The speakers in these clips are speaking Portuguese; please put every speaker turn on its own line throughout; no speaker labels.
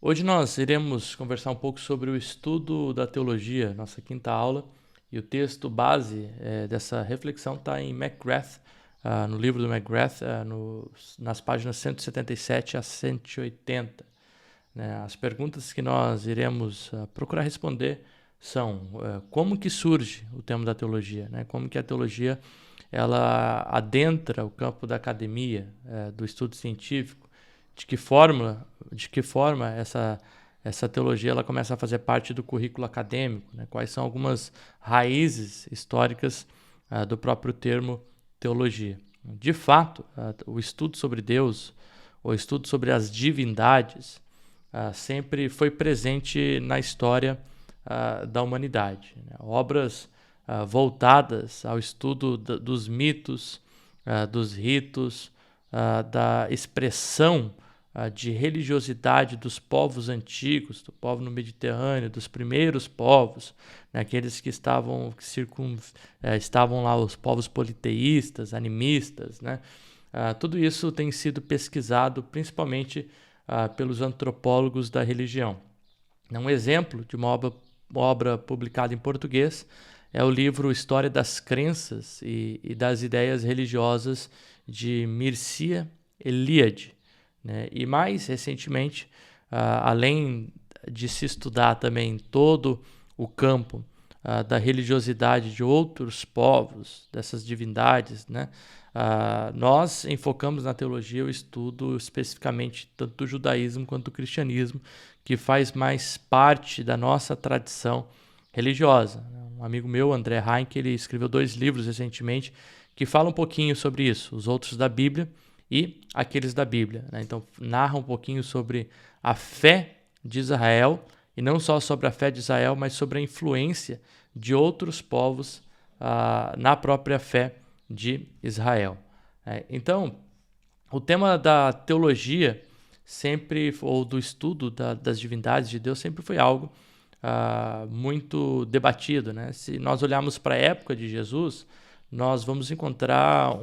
Hoje nós iremos conversar um pouco sobre o estudo da teologia, nossa quinta aula, e o texto base dessa reflexão está em McGrath, no livro do McGrath, nas páginas 177 a 180. Né? As perguntas que nós iremos procurar responder são como que surge o tema da teologia, né? Como que a teologia ela adentra o campo da academia, do estudo científico, de que forma essa teologia ela começa a fazer parte do currículo acadêmico, né? Quais são algumas raízes históricas do próprio termo teologia. De fato, o estudo sobre Deus, o estudo sobre as divindades, sempre foi presente na história da humanidade, né? Obras voltadas ao estudo dos mitos, dos ritos, da expressão de religiosidade dos povos antigos, do povo no Mediterrâneo, dos primeiros povos, né, aqueles que estavam lá, os povos politeístas, animistas, né? Tudo isso tem sido pesquisado principalmente pelos antropólogos da religião. Um exemplo de uma obra publicada em português é o livro História das Crenças e das Ideias Religiosas de Mircea Eliade, né? E mais recentemente, além de se estudar também todo o campo da religiosidade de outros povos, dessas divindades, né? Nós enfocamos na teologia o estudo especificamente tanto do judaísmo quanto do cristianismo, que faz mais parte da nossa tradição religiosa. Um amigo meu, André Heinck, ele escreveu 2 livros recentemente que falam um pouquinho sobre isso, os outros da Bíblia e aqueles da Bíblia, né? Então, narra um pouquinho sobre a fé de Israel, e não só sobre a fé de Israel, mas sobre a influência de outros povos na própria fé de Israel. Então, o tema da teologia sempre, ou do estudo das divindades de Deus, sempre foi algo muito debatido, né? Se nós olharmos para a época de Jesus, nós vamos encontrar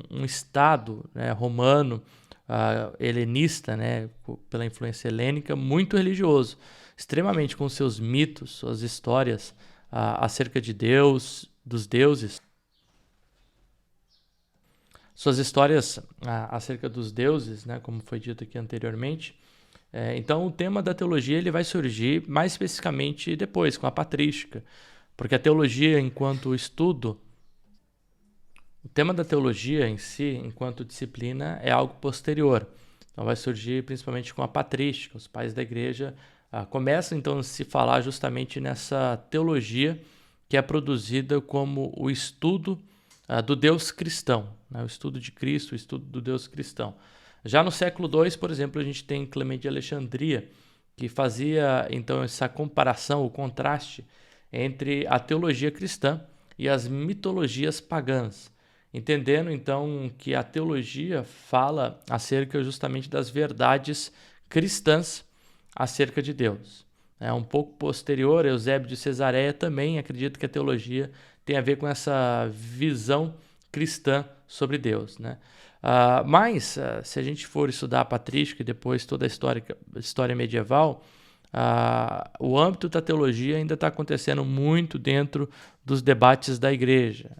um estado, né, romano, helenista, né, pela influência helênica, muito religioso, extremamente com seus mitos, suas histórias acerca de Deus, dos deuses, suas histórias acerca dos deuses, né, como foi dito aqui anteriormente. Então, o tema da teologia ele vai surgir mais especificamente depois, com a patrística, porque a teologia, enquanto estudo, o tema da teologia em si, enquanto disciplina, é algo posterior. Então, vai surgir principalmente com a patrística. Os pais da igreja começam então a se falar justamente nessa teologia que é produzida como o estudo do Deus cristão, né? O estudo de Cristo, o estudo do Deus cristão. Já no século II, por exemplo, a gente tem Clemente de Alexandria, que fazia então essa comparação, o contraste entre a teologia cristã e as mitologias pagãs, entendendo então que a teologia fala acerca justamente das verdades cristãs acerca de Deus. Um pouco posterior, Eusébio de Cesareia também acredita que a teologia tem a ver com essa visão cristã sobre Deus, né? Mas, se a gente for estudar a patrística e depois toda a história medieval, o âmbito da teologia ainda está acontecendo muito dentro dos debates da igreja.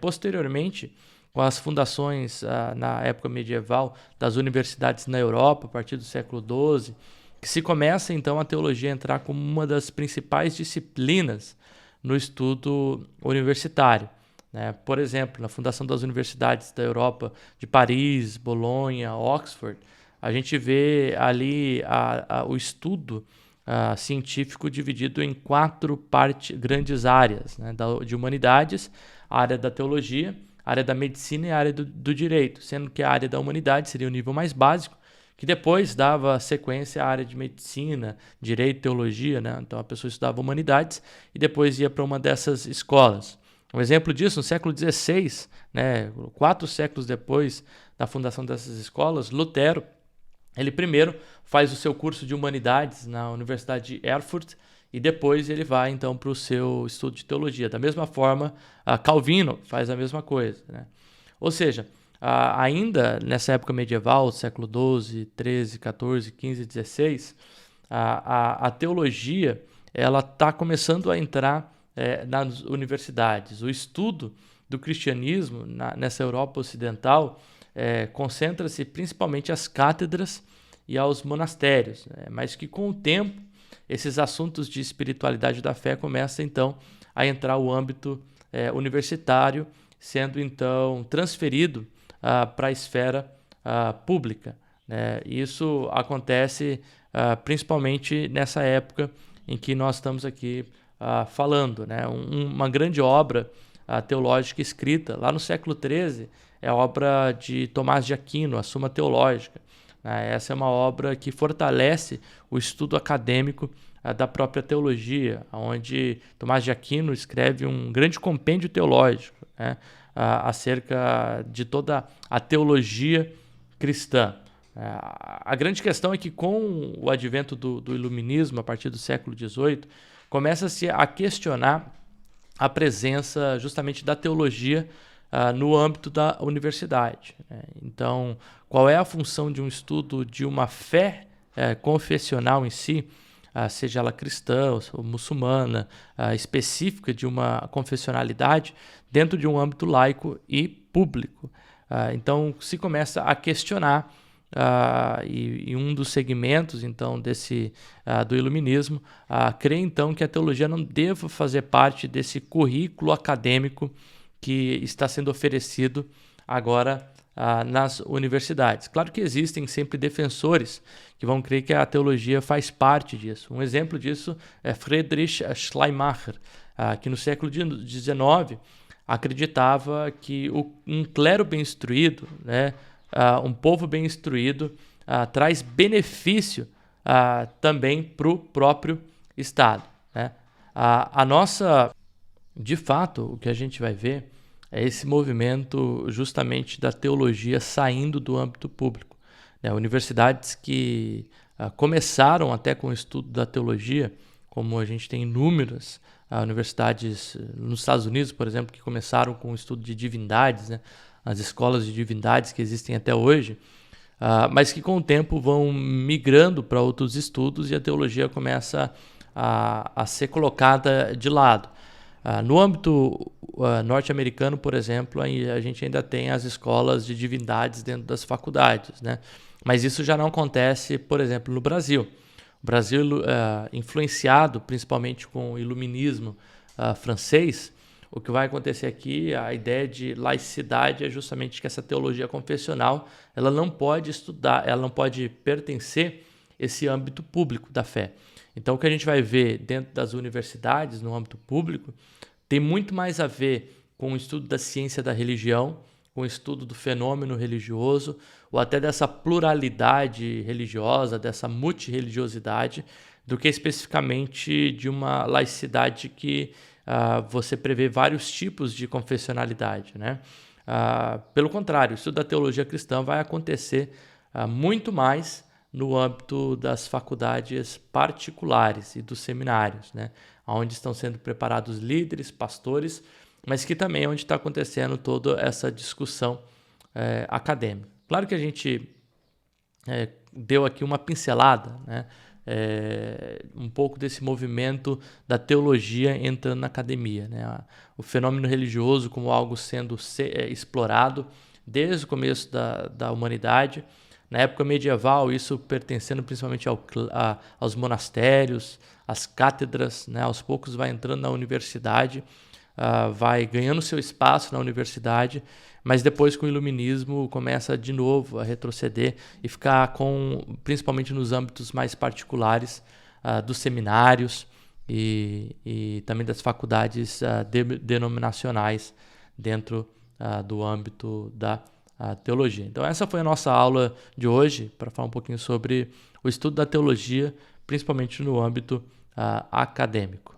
Posteriormente, com as fundações na época medieval das universidades na Europa, a partir do século XII, que se começa então a teologia a entrar como uma das principais disciplinas no estudo universitário, né? Por exemplo, na fundação das universidades da Europa, de Paris, Bolonha, Oxford, a gente vê ali o estudo científico dividido em 4 grandes áreas, né? De humanidades, a área da teologia, a área da medicina e a área do direito, sendo que a área da humanidade seria o nível mais básico, que depois dava sequência à área de medicina, direito, teologia, né? Então a pessoa estudava humanidades e depois ia para uma dessas escolas. Um exemplo disso, no século XVI, né, 4 séculos depois da fundação dessas escolas, Lutero, ele primeiro faz o seu curso de humanidades na Universidade de Erfurt e depois ele vai então para o seu estudo de teologia. Da mesma forma, Calvino faz a mesma coisa, né? Ou seja, ainda nessa época medieval, século XII, XIII, XIV, XV, XVI, a teologia ela está começando a entrar nas universidades. O estudo do cristianismo nessa Europa ocidental concentra-se principalmente às cátedras e aos monastérios, né? Mas que com o tempo esses assuntos de espiritualidade da fé começam então a entrar o âmbito universitário, sendo então transferido para a esfera pública, né? Isso acontece principalmente nessa época em que nós estamos aqui falando, né? Uma grande obra teológica escrita lá no século XIII é a obra de Tomás de Aquino, a Suma Teológica. Essa é uma obra que fortalece o estudo acadêmico da própria teologia, onde Tomás de Aquino escreve um grande compêndio teológico, né, acerca de toda a teologia cristã. A grande questão é que com o advento do iluminismo, a partir do século XVIII, começa-se a questionar a presença justamente da teologia no âmbito da universidade, né? Então, qual é a função de um estudo de uma fé confessional em si, seja ela cristã ou muçulmana, específica de uma confessionalidade, dentro de um âmbito laico e público? Então, se começa a questionar, e um dos segmentos então do iluminismo crê então que a teologia não deva fazer parte desse currículo acadêmico que está sendo oferecido agora nas universidades. Claro que existem sempre defensores que vão crer que a teologia faz parte disso. Um exemplo disso é Friedrich Schleiermacher, que no século XIX acreditava que um clero bem instruído, né, um povo bem instruído, traz benefício também para o próprio Estado, né? De fato, o que a gente vai ver é esse movimento justamente da teologia saindo do âmbito público, né? Universidades que começaram até com o estudo da teologia, como a gente tem inúmeras universidades nos Estados Unidos, por exemplo, que começaram com o estudo de divindades, né? As escolas de divindades que existem até hoje, mas que com o tempo vão migrando para outros estudos e a teologia começa a ser colocada de lado. No âmbito norte-americano, por exemplo, a gente ainda tem as escolas de divindades dentro das faculdades, né? Mas isso já não acontece, por exemplo, no Brasil. O Brasil, influenciado principalmente com o iluminismo francês, o que vai acontecer aqui, a ideia de laicidade é justamente que essa teologia confessional ela não pode estudar, ela não pode pertencer a esse âmbito público da fé. Então, o que a gente vai ver dentro das universidades, no âmbito público, tem muito mais a ver com o estudo da ciência da religião, com o estudo do fenômeno religioso, ou até dessa pluralidade religiosa, dessa multirreligiosidade, do que especificamente de uma laicidade que você prevê vários tipos de confessionalidade, né? Pelo contrário, o estudo da teologia cristã vai acontecer muito mais no âmbito das faculdades particulares e dos seminários, né? Onde estão sendo preparados líderes, pastores, mas que também é onde está acontecendo toda essa discussão acadêmica. Claro que a gente deu aqui uma pincelada, né? Um pouco desse movimento da teologia entrando na academia, né? O fenômeno religioso como algo sendo explorado desde o começo da humanidade. Na época medieval, isso pertencendo principalmente aos monastérios, às cátedras, né? Aos poucos vai entrando na universidade, vai ganhando seu espaço na universidade, mas depois com o iluminismo começa de novo a retroceder e ficar principalmente nos âmbitos mais particulares dos seminários e também das faculdades denominacionais dentro do âmbito da teologia. Então essa foi a nossa aula de hoje para falar um pouquinho sobre o estudo da teologia, principalmente no âmbito acadêmico.